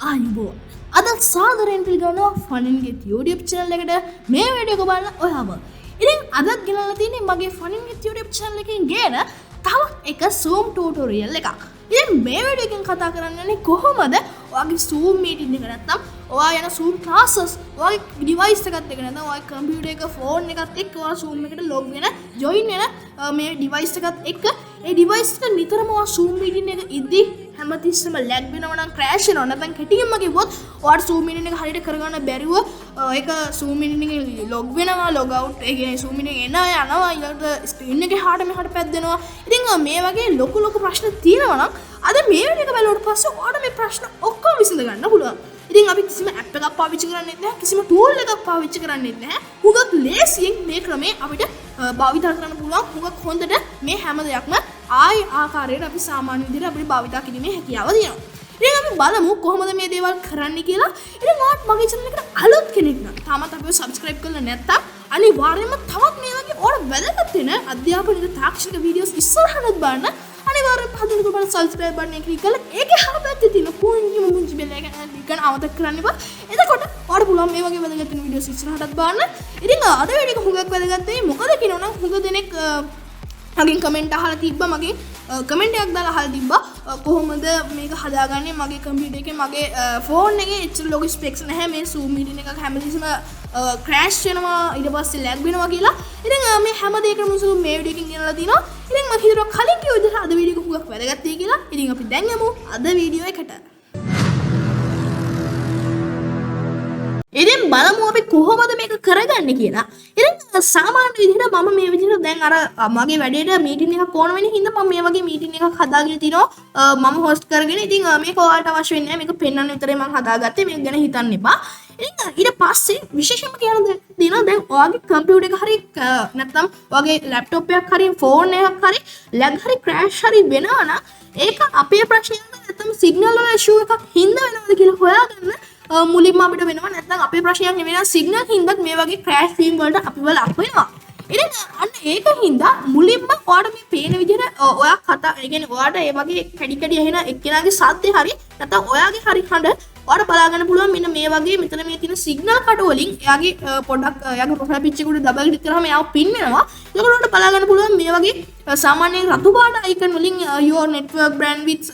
ආයුබෝවන්. අද සාදරයෙන් පිළිගන්නවා Fun and Geth YouTube channel එකට මේ වීඩියෝ එක බලන්න ඔයාව. ඉතින් අදත් ගෙනල්ලා තියෙන්නේ මගේ Fun and Geth YouTube channel එකෙන් ගේන තවත් එක Zoom tutorial එකක්. ඉතින් මේ වීඩියෝ එකෙන් කතා කරන්නේ කොහොමද ඔයාගේ Zoom meeting එක නැත්නම් ඔයා යන Zoom classes ඔයාගේ device එකත් එක්ක නැත්නම් ඔයාගේ computer එක phone එකත් එක්ක ඔයා Zoom එකට log වෙන join වෙන මේ device එකත් එක්ක ඒ device එක නිතරම ඔයා Zoom meeting එක ඉදි හැමතිස්සෙම ලැග් වෙනවා නම් ක්‍රෑෂ් වෙනවා නැත්නම් කෙටියෙන්ම කිව්වොත් ඔයාට Zoom meeting එක හරියට කරගන්න බැරිව ඒක Zoom meeting එකේ log වෙනවා log out ඒ කියන්නේ Zoom meeting එනවා යනවා ඊළඟට screen එකේ හාට මෙහාට පැද්දෙනවා. ඉතින් මේ වගේ ලොකු ප්‍රශ්න තියෙනවා නම් අද මේ වීඩියෝ එක බලුවට පස්සේ ඔයාලට මේ ප්‍රශ්න ඔක්කොම විසඳ ගන්න පුළුවන්. ඉතින් අපි කිසිම app එකක් පාවිච්චි කරන්නේ නැහැ කිසිම tool එකක් පාවිච්චි කරන්නේ නැහැ. හුඟක් ලේසියෙන් මේ ක්‍රමේ අපිට භාවිත කරන්න පුළුවන්. හුඟක් හොඳට මේ හැම දෙයක්ම ආයි ආකාරයට අපි සාමාන්‍ය විදිහට අපිට භාවිත කිරීමේ හැකියාව තියෙනවා. ඉතින් අපි බලමු කොහොමද මේ දේවල් කරන්නේ කියලා. ඉතින් ඔයාත් මගේ channel එකට අලුත් කෙනෙක් නම් තාමත් අපිව subscribe කරලා නැත්නම් අනිවාර්යයෙන්ම තවත් මේ වගේ ඔයාලට වැදගත් වෙන අධ්‍යාපනික තාක්ෂණික වීඩියෝස් ඉස්සරහට බලන්න අනිවාර්යයෙන්ම පහදිනකොට බලන්න subscribe button එක ක්ලික් කරලා ඒකේ හරපැත්තේ තියෙන පුංචි බෙල් එක ක්ලික් කරන අමතක කරන්න එපා. එතකොට ඔයාලට පුළුවන් මේ වගේ වැදගත් වෙන වීඩියෝස් ඉස්සරහටත් බලන්න. ඉතින් අද වීඩියෝ එක හුඟක් වැදගත් වෙයි. මොකද කියනවනම් හුඟ දෙනෙක් මගෙන් කමෙන්ට් අහලා තිබ්බා මගේ කමෙන්ට් එකක් දාලා අහලා තිබ්බා කොහොමද මේක හදාගන්නේ මගේ කම්පියුටර් එකේ මගේ ෆෝන් එකේ එච්චර ලොකු ස්පෙක්ස් නැහැ මේ Zoom meeting එකක් හැමතිස්සම ක්‍රෑෂ් වෙනවා ඊට පස්සේ ලැග් වෙනවා කියලා. ඉතින් මේ හැම දෙයකම සුළු මේ වීඩියෝ එකකින් ගෙනලා තිනවා. ඉතින් මම හිතුවා කලින් කිව්ව විදිහට අද වීඩියෝ එක හුඟක් වැදගත් වෙයි කියලා. ඉතින් අපි දැන් යමු අද වීඩියෝ එකට. ඉතින් බලමු අපි කොහොමද මේක කරගන්නේ කියලා. ඉතින් සාමාන්‍ය විදිහට මම මේ විදිහට දැන් අර මගේ වැඩේට මීටින් එකක් ඕන වෙන හින්දා මම මේ වගේ මීටින් එකක් හදාගෙන තිනවා මම හොස්ට් කරගෙන. ඉතින් මේක ඔයාලට අවශ්‍ය වෙන්නේ නැහැ. මේක පෙන්වන්න විතරයි මම හදාගත්තේ. මේක ගැන හිතන්න එපා. ඉතින් ඊට පස්සේ විශේෂයෙන්ම කියන්න දෙනවා දැන් ඔයාගේ කම්පියුටර් එක හරි නැත්නම් ඔයාගේ ලැප්ටොප් එකක් හරි ෆෝන් එකක් හරි ලැග් හරි ක්‍රෑෂ් හරි වෙනවා නම් ඒක අපේ ප්‍රශ්නයක් නැත්නම් සිග්නල් වල ඉෂුව එකක් හින්දා වෙනවද කියලා හොයාගන්න මුලින්ම අපිට වෙනවා. නැත්නම් අපේ ප්‍රශ්නයක් නෙවෙයි නම් සිග්නල් හින්දාත් මේ වගේ ක්‍රෑෂ් වීම් වලට අපිව ලක් වෙනවා. ඉතින් අන්න ඒක හින්දා මුලින්ම ඔයාලට මේ පේන විදිහට ඔයා කතා ඒ කියන්නේ ඔයාට ඒ වගේ කැඩි ඇහෙන එක්කෙනාගේ සද්දේ හරි නැත්නම් ඔයාගේ හරි හඬ ඔයාලට බලා ගන්න පුළුවන්. මෙන්න මේ වගේ මෙතන මේ තියෙන සිග්නල් කඩ වලින් එයාගේ පොඩ්ඩක් එයාගේ ප්‍රොෆයිල් පිච් එකට ඩබල් ක්ලික් කරාම එයාව පින් වෙනවා. ඒකට ඔයාලට බලා ගන්න පුළුවන් මේ වගේ සාමාන්‍යයෙන් රතු පාට අයිකන් වලින් your network bandwidth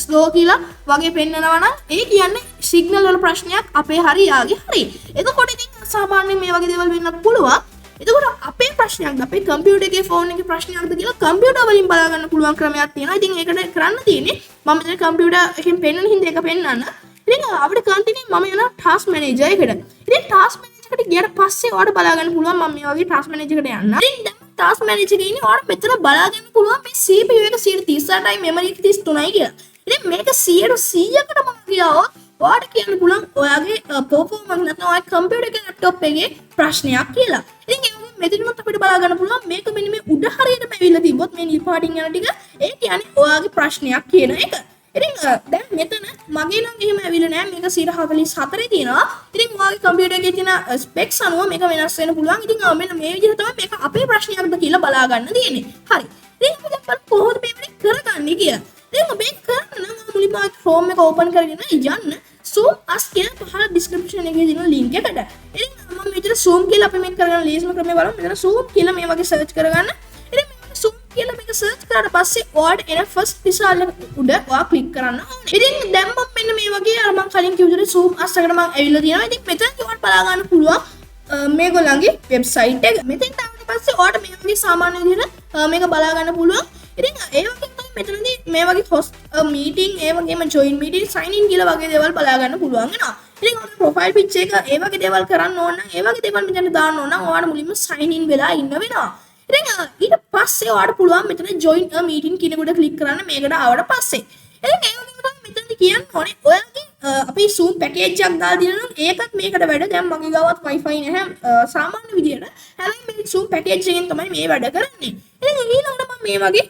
slow කියලා වගේ පෙන්නනවා නම් ඒ කියන්නේ සිග්නල් වල ප්‍රශ්නයක් අපේ හරි යාගේ හරි. එතකොට ඉතින් සාමාන්‍යයෙන් මේ වගේ දේවල් වෙන්නත් පුළුවන්. එතකොට අපේ ප්‍රශ්නයක්ද අපේ කම්පියුටර් එකේ ෆෝන් එකේ ප්‍රශ්නයක්ද කියලා කම්පියුටර් වලින් බලා ගන්න පුළුවන් ක්‍රමයක් තියෙනවා. ඉතින් ඒකට කරන්න තියෙන්නේ මම මෙතන කම්පියුටර් එකෙන් පෙන්වන හින්දා ඒක පෙන්වන්න. ඉතින් අපිට කන්ටිනියු මම යනවා ටාස්ක් මැනේජර් එකට. ඉතින් ටාස්ක් මැනේජර් එකට ගියාට පස්සේ ඔයාලට බලා ගන්න පුළුවන් මම මේ වගේ ටාස්ක් මැනේජර් එකට යන්න. ඉතින් දැන් ටාස්ක් මැනේජර් එකේ ඉන්නේ ඔයාලට මෙතන බලා ගන්න පුළුවන් මේ CPU එක 138යි මෙමරි එක 33යි කියලා. ඉතින් මේක 100%කට මම ගියාවොත් ඔයාලට කියන්න පුළුවන් ඔයාගේ performance නැත්නම් ඔයාගේ කම්පියුටර් එකේ ලැප්ටොප් එකේ ප්‍රශ්නයක් කියලා. ඉතින් ඒ වගේ මෙතනත් අපිට බලා ගන්න පුළුවන් මේක මෙන්න මේ උඩ හරියටම ඇවිල්ලා තිබ්බොත් මේ නිල් පාටින් යන ටික ඒ කියන්නේ ඔයාගේ ප්‍රශ්නයක් කියන එක. ඉතින් දැන් මෙතන මගේ නම් එහෙම ඇවිල්ලා නැහැ. මේක 144 තියෙනවා. ඉතින් ඔයාගේ කම්පියුටර් එකේ තියෙන ස්පෙක්ස් අනුව මේක වෙනස් වෙන්න පුළුවන්. ඉතින් මෙන්න මේ විදිහට තමයි මේක අපේ ප්‍රශ්නයක්ද කියලා බලා ගන්න තියෙන්නේ. හරි. ඉතින් අපි දැන් බලමු කොහොමද මේ වැඩේ කරගන්නේ කියලා. ඉතින් මේක කරන්න නම් මුලින්ම ෆෝම් එක ඕපන් කරගෙන යන්න Zoom as කියන පහළ description එකේ තියෙන link එකට. ඉතින් මම මෙතන Zoom කියලා අපි මේක කරගන්න ලේසිම ක්‍රමය බලමු. මෙතන Zoom කියලා මේ වගේ search කරගන්න. ඉතින් මේ Zoom කියලා මේක search කරාට පස්සේ ඔයාලට එන first result එක උඩ ඔයා click කරන්න ඕනේ. ඉතින් දැන් මම මෙන්න මේ වගේ අර මම කලින් කිව්ව විදිහට Zoom as එකට මම ඇවිල්ලා තියෙනවා. ඉතින් මෙතන ඔයාලට බලා ගන්න පුළුවන් මේගොල්ලන්ගේ website එක. මෙතෙන් ආවට පස්සේ ඔයාලට මේ වගේ සාමාන්‍ය විදිහට මේක බලා ගන්න පුළුවන්. ඉතින් ඒ වගේ තමයි මෙතනදී මේ වගේ host meeting ඒ වගේම join meeting sign in කියලා වගේ දේවල් බලා ගන්න පුළුවන් වෙනවා. ඉතින් ඔයාගේ profile picture එක ඒ වගේ දේවල් කරන්න ඕන නම් ඒ වගේ දේවල් මෙතන දාන්න ඕන නම් ඔයාලා මුලින්ම sign in වෙලා ඉන්න වෙනවා. ඉතින් ඊට පස්සේ ඔයාලට පුළුවන් මෙතන join a meeting කියන කොට click කරන්න මේකට ආවට පස්සේ. ඉතින් ඒ වගේම තමයි මෙතනදී කියන්න ඕනේ ඔයාගේ අපි Zoom package එකක් දාලා දෙනවා නම් ඒකත් මේකට වැඩ. දැන් මගේ ගාවත් wifi නැහැ සාමාන්‍ය විදියට. හැබැයි මේ Zoom package එකෙන් තමයි මේ වැඩ කරන්නේ. ඉතින් ඊළඟට මම මේ වගේ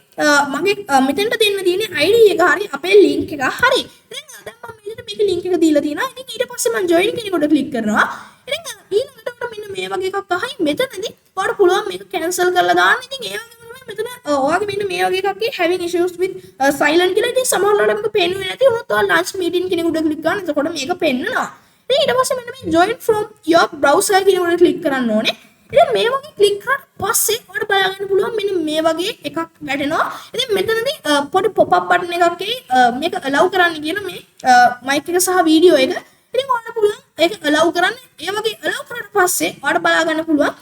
මගේ මෙතෙන්ට දෙන්න තියෙන්නේ ID එක හරි අපේ link එක හරි. ඉතින් දැන් මම මෙතන මේක link එක දීලා තියෙනවා. ඉතින් ඊට පස්සේ මම join කියන කොට click කරනවා. ඉතින් ඊළඟට මෙන්න මේ වගේ එකක් අහයි මෙතනදී ඔයාලට පුළුවන් මේක cancel කරලා දාන්න. ඉතින් ඒ වගේම තමයි මෙතන ඔයාගේ මෙන්න මේ වගේ එකක් having issues with silent කියලා ඉතින් සමහරවිට මේක පේන්නේ නැති වුණොත් ඔයා lunch meeting කෙනෙකුට ක්ලික් කරන්න. එතකොට මේක පෙන්නනවා. ඉතින් ඊට පස්සේ මෙන්න මේ join from your browser කියන එකට ක්ලික් කරන්න ඕනේ. ඉතින් මේ වගේ ක්ලික් කරාට පස්සේ ඔයාලට බලා ගන්න පුළුවන් මෙන්න මේ වගේ එකක් වැටෙනවා. ඉතින් මෙතනදී පොඩි pop up button එකක් මේක allow කරන්න කියන මේ mic එක සහ වීඩියෝ එක. ඉතින් ඔයාලට පුළුවන් ඒක allow කරන්න. ඒ වගේ allow කරාට පස්සේ ඔයාලට බලා ගන්න පුළුවන්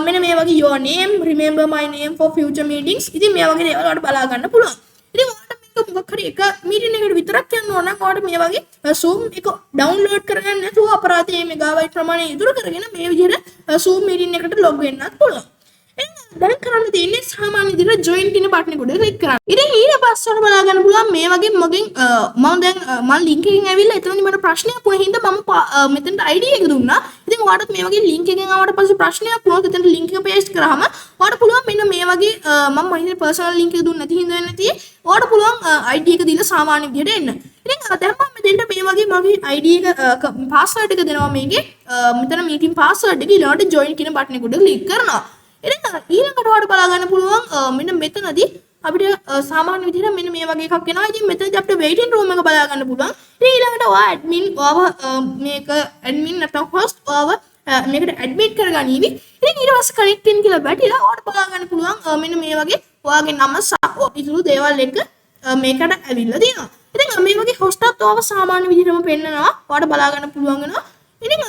මෙන්න මේ වගේ your name, remember my name for future meetings. ඉතින් මේ වගේ දේවල් ඔයාලට බලා ගන්න පුළුවන්. ඉතින් ඔයාලට මේක මොකක් හරි එක මීටින් එකකට විතරක් යන්න ඕන නම් ඔයාලට මේ වගේ Zoom එක ඩවුන්ලෝඩ් කරගන්න නැතුව අපරාධයේ මෙගාබයිට් ප්‍රමාණය ඉදිරි කරගෙන මේ විදිහට Zoom මීටින් එකට ලොග් වෙන්නත් පුළුවන්. දැන් කරන්න තියෙන්නේ සාමාන්‍ය විදිහට join කියන බටන් එකට ක්ලික් කරන්න. ඉතින් ඊට පස්සේ ඔයාලට බලා ගන්න පුළුවන් මේ වගේ මගෙන් මම link එකකින් ඇවිල්ලා එතනදී මට ප්‍රශ්නයක් වුණා හින්දා මම මෙතනට ID එක දුන්නා. ඉතින් ඔයාලට මේ වගේ link එකෙන් ආවට පස්සේ ප්‍රශ්නයක් වුණොත් එතනට link එක paste කරාම ඔයාලට පුළුවන් මෙන්න මේ වගේ මම හිතේ personal link එක දුන්නේ නැති හින්දා වෙන්නේ නැති. ඔයාලට පුළුවන් ID එක දීලා සාමාන්‍ය විදිහට එන්න. ඉතින් දැන් මම මෙතෙන්ට මේ වගේ මගේ ID එක password එක දෙනවා මේකේ. මෙතන meeting password එක ඊළඟට join කියන බටන් එකට ක්ලික් කරනවා. ඉතින් ඊළඟට ඔයාලට බලා ගන්න පුළුවන් මෙන්න මෙතනදී අපිට සාමාන්‍ය විදිහට මෙන්න මේ වගේ එකක් එනවා. ඉතින් මෙතනදී අපිට waiting room එක බලා ගන්න පුළුවන්. ඉතින් ඊළඟට ඔයා admin මේක admin නැත්නම් host මේකට admit කරගනීවි. ඉතින් ඊට පස්සේ connect in කියලා වැටිලා ඔයාලට බලා ගන්න පුළුවන් මෙන්න මේ වගේ ඔයාගේ නම සහ ඉතුරු දේවල් එක මේකට ඇවිල්ලා තියෙනවා. ඉතින් මේ වගේ host එකත් ඔයාව සාමාන්‍ය විදිහටම පෙන්නනවා. ඔයාලට බලා ගන්න පුළුවන් වෙනවා. ඉතින්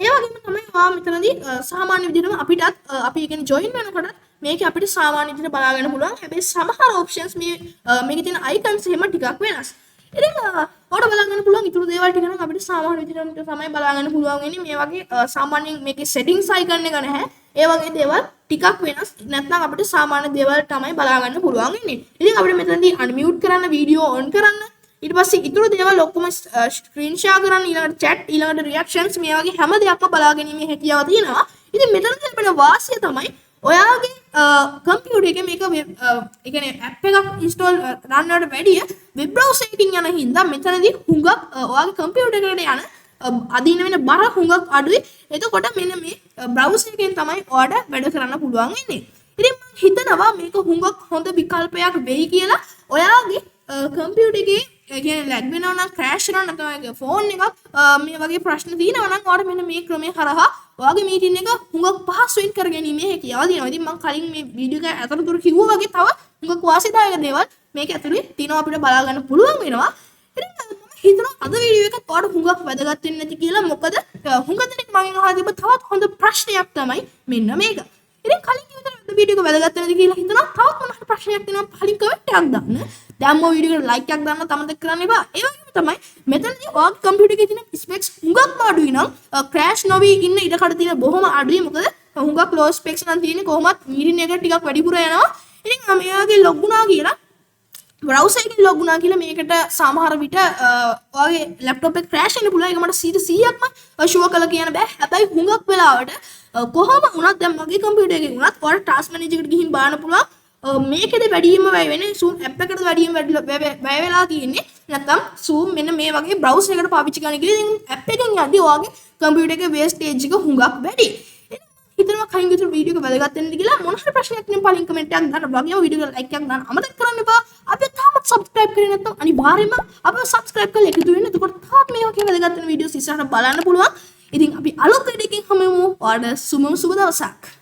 ඒ වගේම තමයි ඔයා මෙතනදී සාමාන්‍ය විදිහටම අපිටත් අපි කියන්නේ join වෙනකොට මේක අපිට සාමාන්‍ය විදිහට බලා ගන්න පුළුවන්. හැබැයි සමහර options මේකේ තියෙන icons එහෙම ටිකක් වෙනස්. ඉතින් ඔයාලට බලා ගන්න පුළුවන් ඉතුරු දේවල් ටික නම් අපිට සාමාන්‍ය විදිහට තමයි බලා ගන්න පුළුවන් වෙන්නේ. මේ වගේ සාමාන්‍යයෙන් මේකේ settings icon එක නැහැ. ඒ වගේ දේවල් ටිකක් වෙනස්. නැත්නම් අපිට සාමාන්‍ය දේවල් තමයි බලා ගන්න පුළුවන් වෙන්නේ. ඉතින් අපිට මෙතනදී unmute කරන්න, වීඩියෝ on කරන්න, ඊට පස්සේ ඉතුරු දේවල් ඔක්කොම ස්ක්‍රීන් ෂෙයා කරන්න, ඊළඟට chat, ඊළඟට reactions මේ වගේ හැම දෙයක්ම බලා ගැනීමේ හැකියාව තියෙනවා. ඉතින් මෙතන ලැබෙන වාසිය තමයි ඔයාගේ කම්පියුටර් එකේ මේක ඒ කියන්නේ app එකක් install run වලට වැඩිය web browser එකකින් යන හින්දා මෙතනදී හුඟක් ඔයාගේ කම්පියුටර් එකට යන අදින වෙන බර හුඟක් අඩුයි. එතකොට මෙන්න මේ browser එකෙන් තමයි ඔයාලට වැඩ කරන්න පුළුවන් වෙන්නේ. ඉතින් මම හිතනවා මේක හුඟක් හොඳ විකල්පයක් වෙයි කියලා. ඔයාගේ කම්පියුටර් එකේ ඒ කියන්නේ ලැග් වෙනවා නම් ක්‍රෑෂ් වෙනවා නැත්නම් ෆෝන් එකක් මේ වගේ ප්‍රශ්න තියෙනවා නම් ඔයාලට මෙන්න මේ ක්‍රමය හරහා ඔයාගේ මීටින් එක හුඟක් පහසුවෙන් කරගැනීමේ හැකියාව තියෙනවා. ඉතින් මම කලින් මේ වීඩියෝ එක අතරතුර කිව්වා වගේ තව හුඟක් වාසිදායක දේවල් මේක ඇතුලේ තියෙනවා අපිට බලා ගන්න පුළුවන් වෙනවා. ඉතින් මම හිතනවා අද වීඩියෝ එකත් ඔයාලට හුඟක් වැදගත් වෙන්නේ නැති කියලා. මොකද හුඟ දෙනෙක් මගෙන් අහලා තිබ්බ තවත් හොඳ ප්‍රශ්නයක් තමයි මෙන්න මේක. ඉතින් කලින් කිව්වට වීඩියෝ එක වැදගත් වෙනද කියලා හිතනවා. තවත් මොනවා ප්‍රශ්නයක් තියෙනවා කලින් කමෙන්ට් එකක් දාන්න. දැන් මො වීඩියෝ එකට ලයික් එකක් දාන්න අමතක කරන්න එපා. ඒ වගේම තමයි මෙතනදී ඔයාගේ කම්පියුටර් එකේ තියෙන ස්පෙක්ස් හුඟක් අඩුයි නම් ක්‍රෑෂ් නොවි ඉන්න ඉඩකඩ තියෙන බොහොම අඩුයි. මොකද හුඟක් ලෝ ස්පෙක්ස් නම් තියෙන්නේ කොහොමත් මීටින් එක ටිකක් වැඩිපුර යනවා. ඉතින් මෙයාගේ ලොග් වුණා කියලා browser එකෙන් ලොග් වුණා කියලා මේකට සමහර විට ඔයාගේ ලැප්ටොප් එක ක්‍රෑෂ් වෙන්න පුළුවන්. ඒක මට 100%ක්ම ෂුවර් කරලා කියන්න බෑ. හැබැයි හුඟක් වෙලාවට කොහොම වුණත් දැන් මගේ කම්පියුටර් එකේ වුණත් ඔයාලා ටාස්ක් මැනේජර් එකට ගිහින් බලන්න පුළුවන්. මේකෙද වැඩිම වැය වෙන්නේ Zoom app එකකට වැඩිම වැය වෙලා තියෙන්නේ නැත්නම් Zoom මෙන්න මේ වගේ browser එකකට පාවිච්චි කරන කියලා. ඉතින් app එකෙන් යද්දී ඔයාගේ කම්පියුටර් එකේ wastage එක හුඟක් වැඩි. හිතනවා කයින් විතර වීඩියෝ එක වැදගත් වෙනද කියලා. මොන හරි ප්‍රශ්නයක් තියෙනවා පලින් කමෙන්ට් එකක් දාන්න. වගේම වීඩියෝ එකට ලයික් එකක් දාන්න අමතක කරන්න එපා. අපි තාමත් subscribe කරේ නැත්නම් අනිවාර්යයෙන්ම අපිව subscribe කරලා එකතු වෙන්න. එතකොට තාත් මේ වගේ වැදගත් වෙන වීඩියෝස් ඉස්සරහට බලන්න පුළුවන්. ඉතින් අපි අලුත් වීඩියෝ එකකින් හමු වෙමු. ඔයාලට සුබ දවසක්.